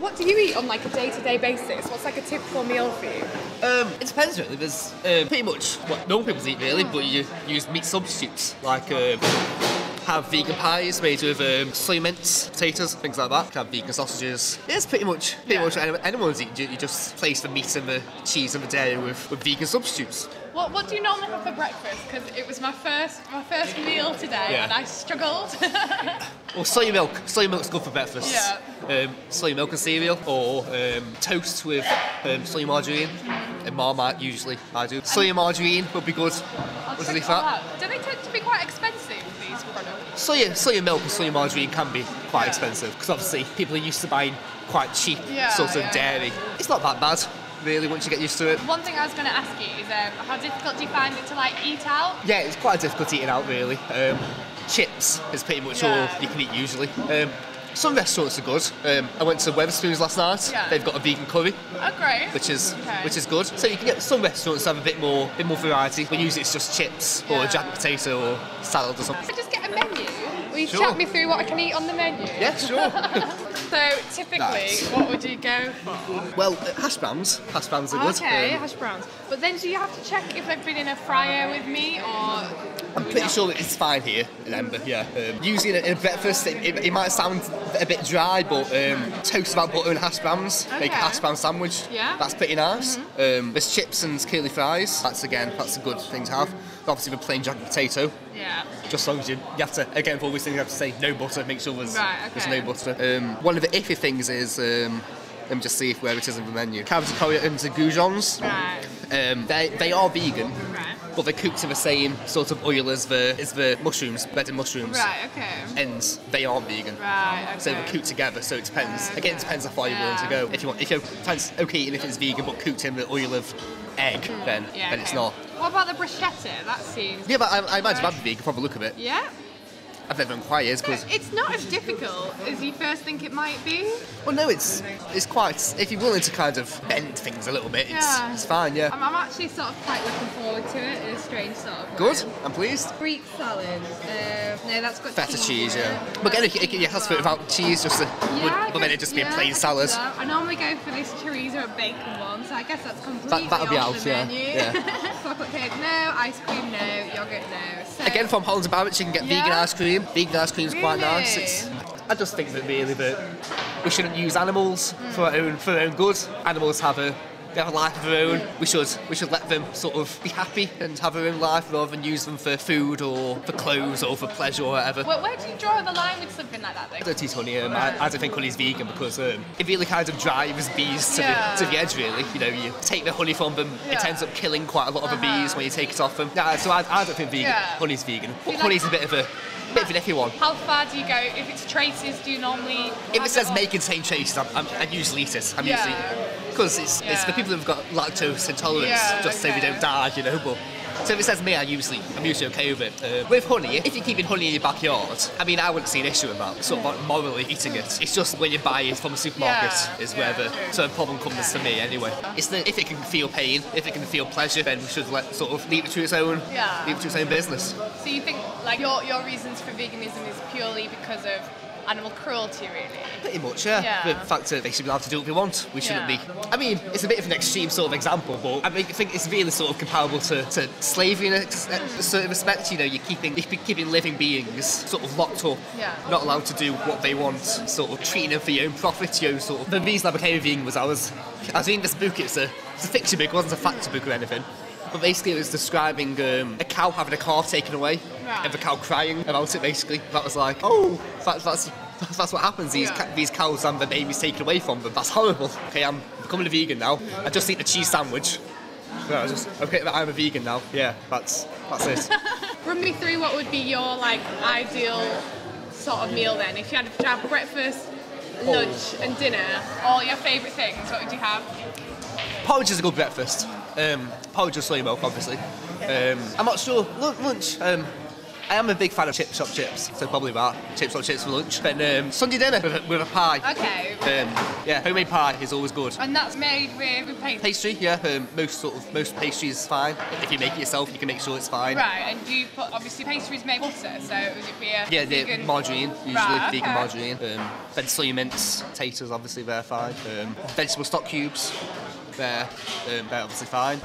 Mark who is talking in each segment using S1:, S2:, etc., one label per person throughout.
S1: What do you eat on like a day-to-day basis? What's like a typical meal for you?
S2: It depends really. There's pretty much what normal people eat really, but you use meat substitutes like have vegan pies made with soy mince, potatoes, things like that. Have vegan sausages. Yeah, it's pretty much what anyone's eating. You just place the meat and the cheese and the dairy with vegan substitutes.
S1: What do you normally have for breakfast? Because it was my first meal today and I struggled.
S2: Well, soy milk. Soy milk's good for breakfast.
S1: Yeah.
S2: Soy milk and cereal, or toast with soy margarine and Marmite. Usually, I do. Soy and margarine would be good.
S1: Do they tend to be quite expensive, these products?
S2: Soy milk and soy margarine can be quite expensive because obviously people are used to buying quite cheap dairy. It's not that bad, really, once you get used to it.
S1: One thing I was going to ask you is how difficult do you find it to like eat out?
S2: Yeah, it's quite difficult eating out, really. Chips is pretty much all you can eat usually. Some restaurants are good. I went to Wetherspoons last night. Yeah. They've got a vegan curry.
S1: Oh, great.
S2: Which is good. So you can get some restaurants have a bit more variety. But usually it's just chips or a jacket potato or salad or something.
S1: So just get a menu. Will you chat me through what I can eat on the menu?
S2: Yeah, sure.
S1: So typically, what would you go for?
S2: Well, hash browns. Hash browns are good.
S1: Okay, hash browns. But then do you have to check if they've been in a fryer with meat or?
S2: I'm pretty sure that it's fine here in Ember, yeah. Using it in breakfast, it might sound a bit dry, but toast without butter and hash browns, make a hash brown sandwich. Yeah. That's pretty nice. There's chips and curly fries. That's a good thing to have. Obviously, the plain jacket potato. Yeah. Just as long as you have to, again, for all these things, you have to say no butter, make sure there's no butter. One of the iffy things is, let me just see where it is in the menu. Cabbage, coriander, goujons. Right. They are vegan. Right. But they're cooked in the same sort of oil as the mushrooms, breaded mushrooms.
S1: Right, okay.
S2: And they aren't vegan. Right, okay. So they're cooked together, so it depends. Okay. Again, it depends how far you're willing to go. If you're okay eating if it's vegan, but cooked in the oil of egg, then it's not.
S1: What about the bruschetta? That seems...
S2: Yeah, but I imagine that'd be vegan from the look of it.
S1: Yeah?
S2: I've never inquired because
S1: it's not as difficult as you first think it might be.
S2: Well, no, it's quite. If you're willing to kind of bend things a little bit, it's fine. Yeah.
S1: I'm actually sort of quite looking forward to it in a strange sort of way.
S2: Good. I'm pleased.
S1: Greek salad. No, that's got
S2: feta cheese. Yeah. But again, you have to without cheese, but then it just be a plain salad.
S1: So. I normally go for this chorizo and bacon one, so I guess that's completely
S2: that'll be
S1: off
S2: out.
S1: the menu. Chocolate cake, no. Ice cream, no. Yogurt, no. So,
S2: again, from Holland and Barrett, you can get vegan ice cream. Vegan ice cream is quite nice. I just think that really that we shouldn't use animals for our own good. Animals have a life of their own. We should let them sort of be happy and have their own life rather than use them for food or for clothes or for pleasure or whatever.
S1: Well, where do you draw the line with something like that then?
S2: I don't eat honey. I don't think honey's vegan because it really kind of drives bees to the edge really. You know, you take the honey from them, it ends up killing quite a lot of the bees when you take it off them. So I don't think honey's vegan. But honey's a bit of an iffy one.
S1: How far do you go? If it's traces, do you normally...
S2: If it says may contain traces, I usually eat it. Because it's the people who've got lactose intolerance, just so we don't die, you know. But so if it says me, I'm usually okay with it. With honey, if you're keeping honey in your backyard, I mean, I wouldn't see an issue with that. Sort of like morally eating it. It's just when you buy it from a supermarket is where the problem comes to me anyway. It's if it can feel pain, if it can feel pleasure, then we should leave it to its own business.
S1: So you think like your reasons for veganism is purely because of animal cruelty, really?
S2: Pretty much, yeah. The fact that they should be allowed to do what they want. We shouldn't be. I mean, it's a bit of an extreme sort of example, but I think it's really sort of comparable to slavery in a certain respect. You know, you're keeping living beings sort of locked up, not allowed to do what they want, sort of treating them for your own profit, your own sort of... The reason I became a vegan was I was reading this book. It's a fiction book, it wasn't a fact book or anything. But basically it was describing a cow having a calf taken away and the cow crying about it basically. That was like, oh, that's what happens. These cows have their babies taken away from them. That's horrible. Okay, I'm becoming a vegan now. I just eat a cheese sandwich. I'm a vegan now. Yeah, that's it.
S1: Run me through what would be your like ideal sort of meal then. If you had to have breakfast, lunch and dinner, all your favourite things, what would you have?
S2: Porridge is a good breakfast. Porridge with soy milk, obviously. I'm not sure. Lunch. I am a big fan of chip shop chips, so probably that. Chip shop chips for lunch. Then Sunday dinner with a pie.
S1: Okay.
S2: Yeah, homemade pie is always good.
S1: And that's made with pastry?
S2: Pastry, yeah. Most pastries fine. If you make it yourself, you can make sure it's fine.
S1: Right, and do you put, obviously pastries made butter, so would it be a vegan?
S2: The margarine, usually
S1: right,
S2: vegan
S1: okay.
S2: margarine. Then soy mince, potatoes obviously they're fine. Vegetable stock cubes, they're obviously fine.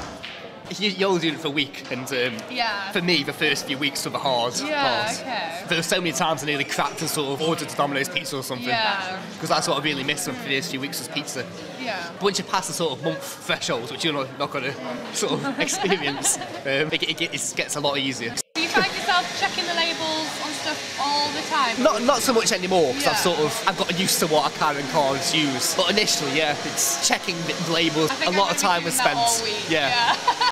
S2: You're only doing it for a week, and for me, the first few weeks were the hard part.
S1: Okay.
S2: There were so many times I nearly cracked and sort of ordered Domino's pizza or something.
S1: Yeah.
S2: Because that's what I really missed from the first few weeks was pizza.
S1: Yeah.
S2: But once you pass the sort of month threshold, which you're not going to sort of experience, it gets a lot easier.
S1: Do you find yourself checking the labels on stuff all the time?
S2: Not so much anymore, because I've got used to what I can and can't use. But initially, yeah, it's checking the labels. A lot of time was spent.
S1: All week. Yeah.